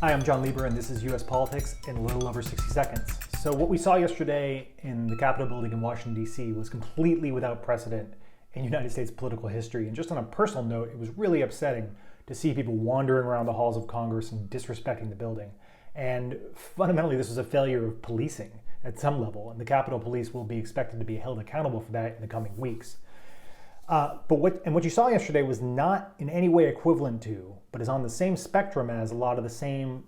Hi, I'm John Lieber, and this is U.S. Politics in a little over 60 seconds. So what we saw yesterday in the Capitol building in Washington, D.C. was completely without precedent in United States political history. And just on a personal note, it was really upsetting to see people wandering around the halls of Congress and disrespecting the building. And fundamentally, this was a failure of policing at some level, and the Capitol Police will be expected to be held accountable for that in the coming weeks. But what you saw yesterday was not in any way equivalent to, but is on the same spectrum as a lot of the same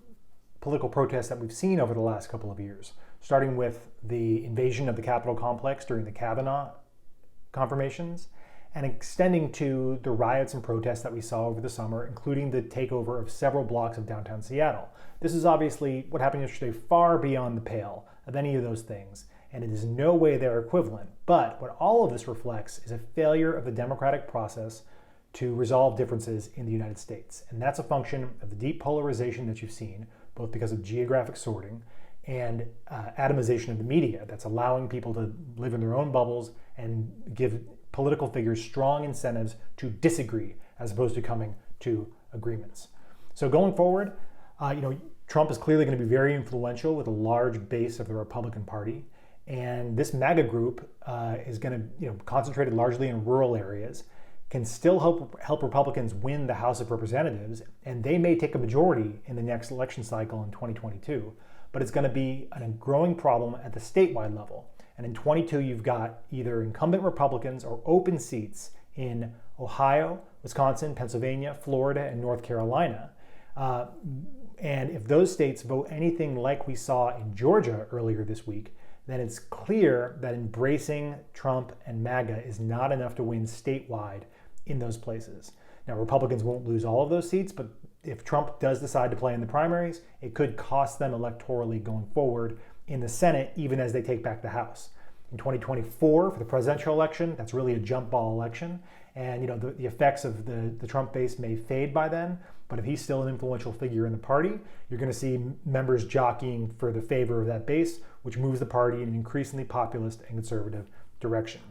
political protests that we've seen over the last couple of years, starting with the invasion of the Capitol complex during the Kavanaugh confirmations, and extending to the riots and protests that we saw over the summer, including the takeover of several blocks of downtown Seattle. This is obviously what happened yesterday far beyond the pale of any of those things, and it is no way they're equivalent. But what all of this reflects is a failure of the democratic process to resolve differences in the United States. And that's a function of the deep polarization that you've seen, both because of geographic sorting and atomization of the media that's allowing people to live in their own bubbles and give political figures strong incentives to disagree as opposed to coming to agreements. So going forward, Trump is clearly going to be very influential with a large base of the Republican Party. And this MAGA group is going to, concentrated largely in rural areas, can still help Republicans win the House of Representatives, and they may take a majority in the next election cycle in 2022. But it's going to be a growing problem at the statewide level. And in 22, you've got either incumbent Republicans or open seats in Ohio, Wisconsin, Pennsylvania, Florida, and North Carolina. And if those states vote anything like we saw in Georgia earlier this week, then it's clear that embracing Trump and MAGA is not enough to win statewide in those places. Now, Republicans won't lose all of those seats, but if Trump does decide to play in the primaries, it could cost them electorally going forward in the Senate, even as they take back the House. In 2024, for the presidential election, that's really a jump ball election. And the effects of the Trump base may fade by then, but if he's still an influential figure in the party, you're going to see members jockeying for the favor of that base, which moves the party in an increasingly populist and conservative direction.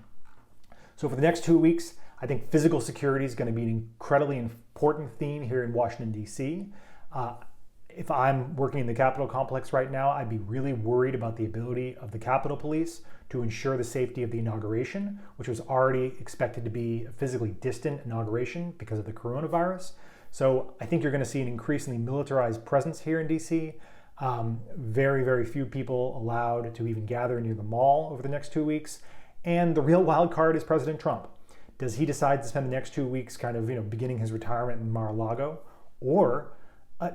So for the next 2 weeks, I think physical security is going to be an incredibly important theme here in Washington, D.C. If I'm working in the Capitol complex right now, I'd be really worried about the ability of the Capitol Police to ensure the safety of the inauguration, which was already expected to be a physically distant inauguration because of the coronavirus. So I think you're going to see an increasingly militarized presence here in D.C. Very, very few people allowed to even gather near the mall over the next 2 weeks. And the real wild card is President Trump. Does he decide to spend the next 2 weeks kind of, beginning his retirement in Mar-a-Lago? Or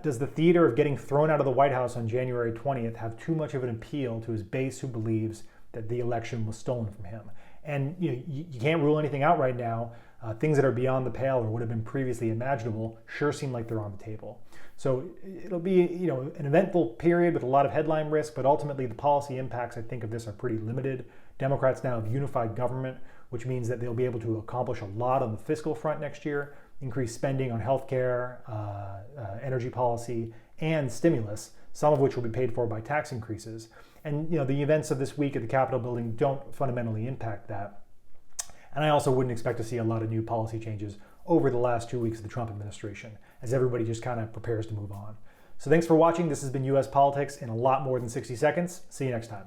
does the theater of getting thrown out of the White House on January 20th have too much of an appeal to his base who believes that the election was stolen from him? And you can't rule anything out right now. Things that are beyond the pale or would have been previously imaginable sure seem like they're on the table. So it'll be an eventful period with a lot of headline risk, but ultimately the policy impacts, I think, of this are pretty limited. Democrats now have unified government, which means that they'll be able to accomplish a lot on the fiscal front next year, increase spending on healthcare, energy policy, and stimulus, some of which will be paid for by tax increases. And the events of this week at the Capitol building don't fundamentally impact that. And I also wouldn't expect to see a lot of new policy changes over the last 2 weeks of the Trump administration, as everybody just kind of prepares to move on. So thanks for watching. This has been U.S. Politics in a lot more than 60 seconds. See you next time.